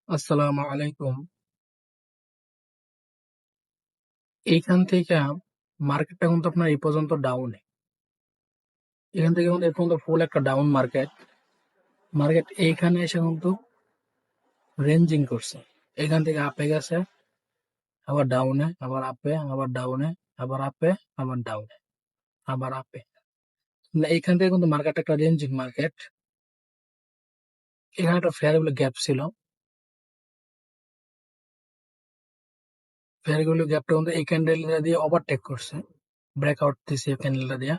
আসসালামু আলাইকুম। এইখান থেকে মার্কেটটা কিন্তু আপনার এই পর্যন্ত ডাউনে। এখান থেকে কিন্তু এই পর্যন্ত ফুল একটা ডাউন মার্কেট। মার্কেট এইখানে এসে কিন্তু রেঞ্জিং করছে। এখান থেকে আপে গেছে, আবার ডাউনে, আবার আপে, আবার ডাউনে, আবার আপে, আবার ডাউনে, আবার আপে। না, এইখান থেকে কিন্তু মার্কেটটা একটা রেঞ্জিং মার্কেট। এখানে একটা ফেয়ারগুলো গ্যাপ ছিল। ফেয়ারগুলো গ্যাপটা কিন্তু এই ক্যান্ডেলটা দিয়ে ওভারটেক করছে। ব্রেকআউট দিছে এই ক্যান্ডেলটা দিয়ে।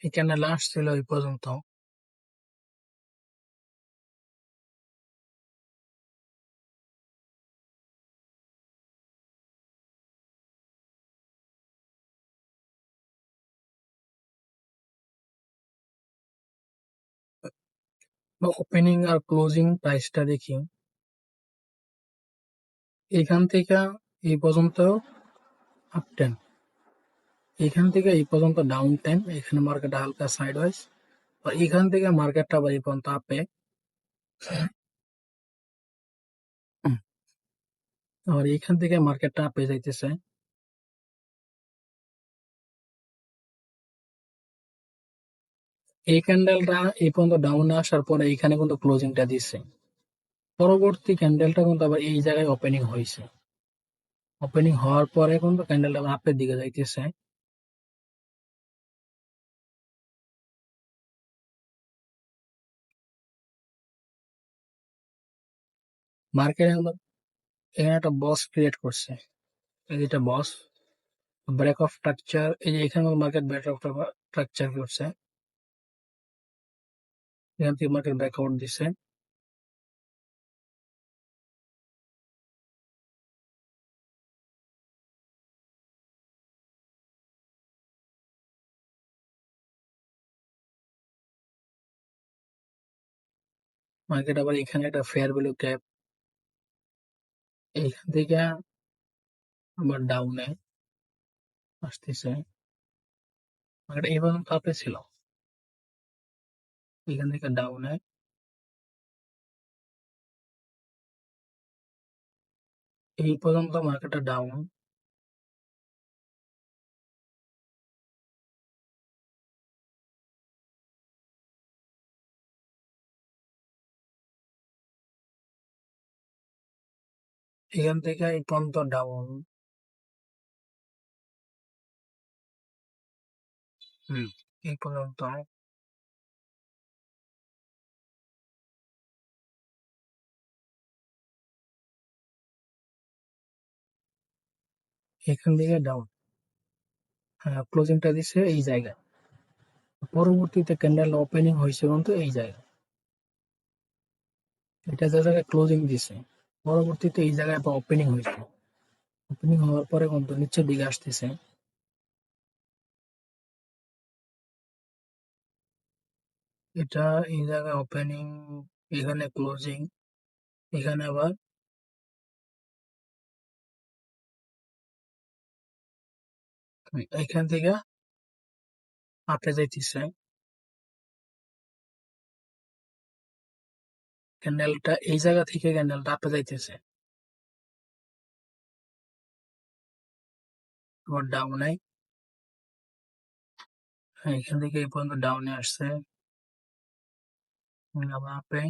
এই ক্যান্ডেল আসছিল এই পর্যন্ত। ওপেনিং আর ক্লোজিং প্রাইসটা দেখি। এখান থেকে এই পর্যন্ত আপ টেন, এখান থেকে এই পর্যন্ত ডাউন টেন, এখানে মার্কেটটা হালকা সাইডওয়াইজ, আর এখান থেকে মার্কেটটা আবার এই পর্যন্ত আপে, আর এখান থেকে মার্কেটটা আপে যাইতেছে। এই ক্যান্ডেলটা এই পর্যন্ত ডাউনে আসার পরে এইখানে কিন্তু ক্লোজিংটা দিচ্ছে। পরবর্তী ক্যান্ডেলটা কিন্তু আবার এই জায়গায় ওপেনিং হয়েছে। ওপেনিং হওয়ার পরে কিন্তু ক্যান্ডেলটা আবার আপের দিকে যাইতেছে। মার্কেট এখানে একটা বস ক্রিয়েট করছে। এই যেটা বস ব্রেক অফ স্ট্রাকচার, এই যে এখানে মার্কেট ব্রেক অফ স্ট্রাকচার করছে। এখান থেকে মার্কেট ব্রেকআউট দিছে। মার্কেট আবার এখানে একটা ফেয়ার ভ্যালু গ্যাপ, এইখান থেকে আবার ডাউনে আসতেছে। মার্কেট এই পর্যন্ত আপে ছিল, এখান থেকে ডাউনে, এই পর্যন্ত মার্কেটটা ডাউন। এখান থেকে এই পর্যন্ত ডাউন। হুম, এই পর্যন্ত। এখান থেকে ডাউন। হ্যাঁ, ক্লোজিংটা দিছে এই জায়গায়। পরবর্তীতে ক্যান্ডেল ওপেনিং হয়েছে কিন্তু এই জায়গায়। এটা যে জায়গায় ক্লোজিং দিছে, পরবর্তীতে এই জায়গায় আবার ওপেনিং হয়েছে। ওপেনিং হওয়ার পরে কিন্তু নিচের দিকে আসতেছে। এটা এই জায়গায় ওপেনিং, এখানে ক্লোজিং, এখানে আবার এখান থেকে আপে যাইতেছে। ক্যান্ডেলটা এই জায়গা থেকে ক্যান্ডেলটা আপে যাইতেছে, আবার ডাউনে। হ্যাঁ, এখান থেকে এই পর্যন্ত ডাউনে আসছে, আবার আপে।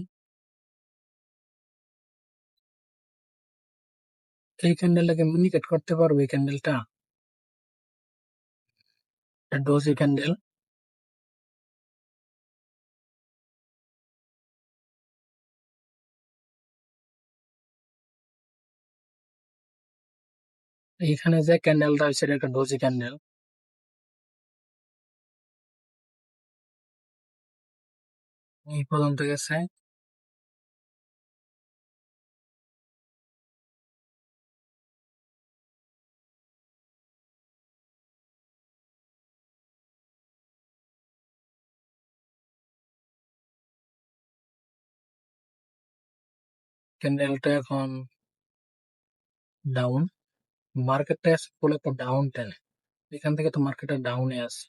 এই ক্যান্ডেলটাকে মিনিকেট করতে পারবো, এই ক্যান্ডেলটা ডোজি ক্যান্ডেল। এইখানে যে ক্যান্ডেলটা হচ্ছে এটা একটা ডোজি ক্যান্ডেল। এই পর্যন্ত গেছে। ক্যান্ডেলটা এখন ডাউন, মার্কেটটা আছে ফুল একটা ডাউন টেনে। এখান থেকে তো মার্কেটটা ডাউনে আছে।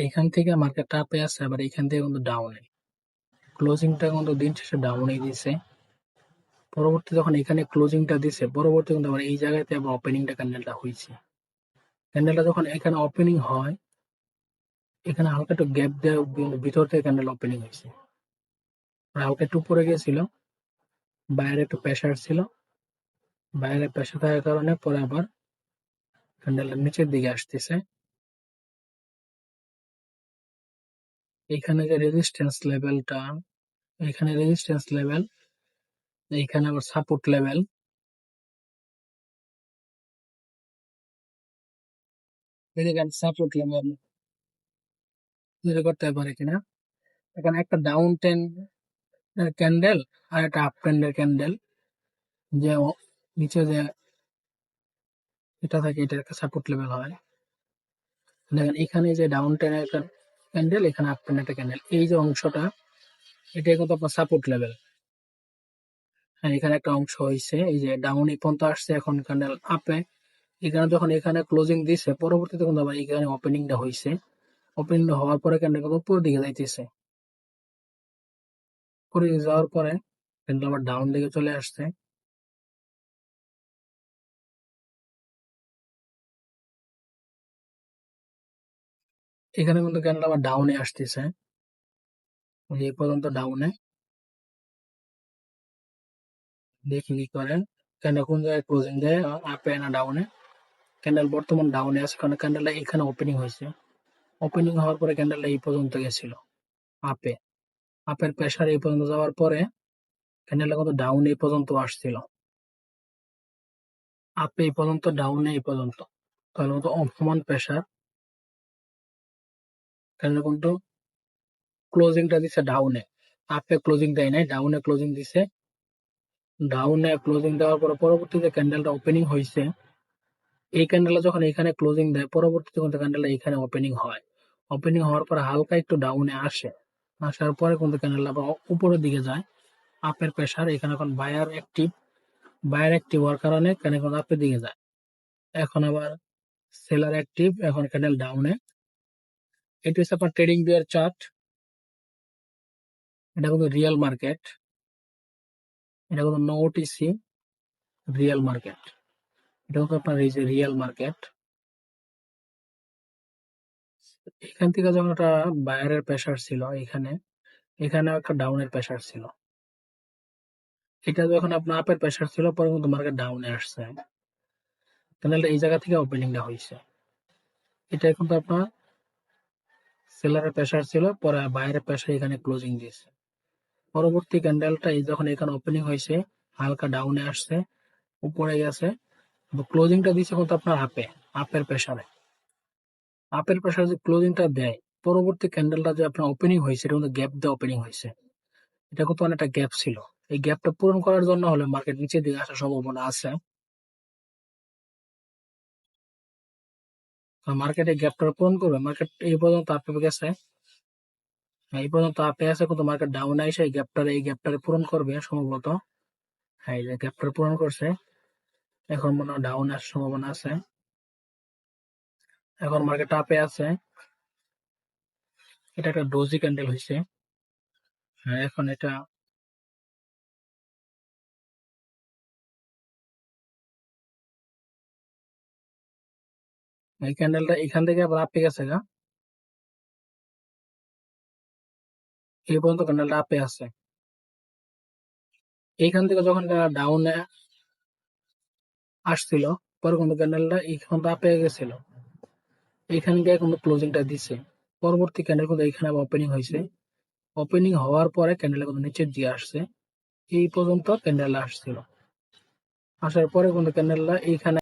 এইখান থেকে মার্কেটটা আপে আছে, আবার এইখান থেকে কিন্তু ডাউনে। ক্লোজিংটা কিন্তু দিন শেষে ডাউনে দিছে। পরবর্তী যখন এখানে ক্লোজিংটা দিছে, পরবর্তী কিন্তু আবার এই জায়গাতে আবার ওপেনিংটা ক্যান্ডেলটা হয়েছে। ক্যান্ডেলটা যখন এখানে ওপেনিং হয়, এখানে হালকা একটু গ্যাপ দেওয়া ভিতর থেকে ক্যান্ডেল ওপেনিং হয়েছে। হালকা একটু উপরে গিয়েছিল, বাইরে একটু প্রেসার ছিল, বাইরে প্রেসার থাকার কারণে পরে আবার ক্যান্ডেলটা নিচের দিকে আসতেছে। এখানে যে রেজিস্ট্যান্স লেভেলটা, এখানে রেজিস্ট্যান্স লেভেল, এইখানে আবার সাপোর্ট লেভেল। এখানে সাপোর্ট লেভেল তৈরি করতে পারে কিনা। এখানে একটা ডাউন টেন ক্যান্ডেল আর একটা আপ ট্রেন্ডের ক্যান্ডেল, যে নিচে যে এটা থাকে, এটা একটা সাপোর্ট লেভেল হয়। দেখেন এখানে যে ডাউন টেন একটা ক্যান্ডেল, এখানে আপ টেন একটা ক্যান্ডেল, এই যে অংশটা, এটা কিন্তু আপনার সাপোর্ট লেভেল। হ্যাঁ, এখানে একটা অংশ হয়েছে, এই যে ডাউন এই পর্যন্ত আসছে, এখন ক্যান্ডেল আপে। এখানে যখন এখানে ক্লোজিং দিছে, পরবর্তীতে কিন্তু আবার এখানে ওপেনিংটা হয়েছে। ওপেনিংটা হওয়ার পরে ক্যান্ডেল কিন্তু উপরের দিকে যাইতেছে। উপরে যাওয়ার পরে ক্যান্ডেল আবার ডাউন দিকে চলে আসছে। এখানে কিন্তু ক্যান্ডেল আবার ডাউনে আসতেছে, এই পর্যন্ত ডাউনে। দেখি কি করে ক্যান্ডেল কোন জায়গায় ক্লোজিং দেয়, আপে না ডাউনে। ক্যান্ডেল বর্তমান ডাউনে আছে, কারণ ক্যান্ডেলটা এখানে ওপেনিং হয়েছে। ওপেনিং হওয়ার পরে ক্যান্ডেলটা এই পর্যন্ত গেছিল আপে। আপের প্রেসার এই পর্যন্ত যাওয়ার পরে ক্যান্ডেলটা কিন্তু ডাউন এই পর্যন্ত আসছিল। আপে এই পর্যন্ত, ডাউনে এই পর্যন্ত, তাহলে মতো সমান প্রেসার। ক্যান্ডেল কিন্তু ক্লোজিংটা দিছে ডাউনে, আপে ক্লোজিং দেয় নাই, ডাউনে ক্লোজিং দিছে। ডাউনে ক্লোজিং দেওয়ার পরে পরবর্তীতে ক্যান্ডেলটা ওপেনিং হয়েছে। এই ক্যান্ডেলটা যখন এখানে ক্লোজিং দেয়, পরবর্তীতে কিন্তু ক্যান্ডেলটা এখানে ওপেনিং হয়। ওপেনিং হওয়ার পরে হালকা একটু ডাউনে আসে, আসার পরে কিন্তু ক্যান্ডেলটা আবার উপরের দিকে যায়। আপের প্রেসার এখানে এখন বায়ার অ্যাক্টিভ, বায়ার অ্যাক্টিভ হওয়ার কারণে ক্যান্ডেল কিন্তু আপের দিকে যায়। এখন আবার সেলার অ্যাক্টিভ, এখন ক্যান্ডেল ডাউনে। এটি হচ্ছে আপনার ট্রেডিং ভিউয়ের চার্ট। এটা কিন্তু রিয়েল মার্কেট, এটা কিন্তু নো ওটিসি, রিয়েল মার্কেট। এটা কিন্তু আপনার এই যে রিয়েল মার্কেট। এখান থেকে যখন একটা বায়ারের প্রেসার ছিল এখানে, এখানেও একটা ডাউনের প্রেসার ছিল। এটা যখন আপনার আপের প্রেসার ছিল, পরে কিন্তু মার্কেট ডাউনে আসছে। ক্যান্ডেলটা এই জায়গা থেকে ওপেনিংটা হয়েছে। এটা কিন্তু আপনার সেলারের প্রেসার ছিল, পরে বাইরের প্রেসার এখানে ক্লোজিং দিয়েছে। পরবর্তী ক্যান্ডেলটা এই যখন এখানে ওপেনিং হয়েছে, হালকা ডাউনে আসছে, উপরে গেছে, ক্লোজিংটা দিচ্ছে কিন্তু আপনার আপে, আপের প্রেসারে। আপের প্রেসারে যে ক্লোজিংটা দেয়, পরবর্তী ক্যান্ডেলটা যে আপনার ওপেনিং হয়েছে, এটা কিন্তু গ্যাপ দিয়ে ওপেনিং হয়েছে। এটা কিন্তু অনেকটা গ্যাপ ছিল। এই গ্যাপটা পূরণ করার জন্য হলে মার্কেট নিচের দিকে আসার সম্ভাবনা আছে। মার্কেট এই গ্যাপটা পূরণ করবে। মার্কেট এই পর্যন্ত আপে গেছে, এই পর্যন্ত আপে আছে, কিন্তু মার্কেট ডাউনে এসে এই গ্যাপটারে পূরণ করবে সম্ভবত। হ্যাঁ, এই যে গ্যাপটা পূরণ করছে, এখন মনে হয় ডাউন আসার সম্ভাবনা আছে। এখন মার্কেট আপে আছে, এটা একটা ডোজি ক্যান্ডেল হয়েছে। হ্যাঁ, এখন এটা এই ক্যান্ডেলটা এখান থেকে আবার আপে গেছে গা, এই পর্যন্ত ক্যান্ডেলটা আপে আছে। এইখান থেকে যখন ডাউনে আসছিল, পরে কিন্তু ক্যান্ডেলটা এইখান তো আপে গেছিল, এইখান গিয়ে কিন্তু ক্লোজিংটা দিছে। পরবর্তী ক্যান্ডেল কিন্তু এইখানে আবার ওপেনিং হয়েছে। ওপেনিং হওয়ার পরে ক্যান্ডেল কিন্তু নিচের দিকে আসছে, এই পর্যন্ত ক্যান্ডেল আসছিল। আসার পরে কিন্তু ক্যান্ডেলটা এইখানে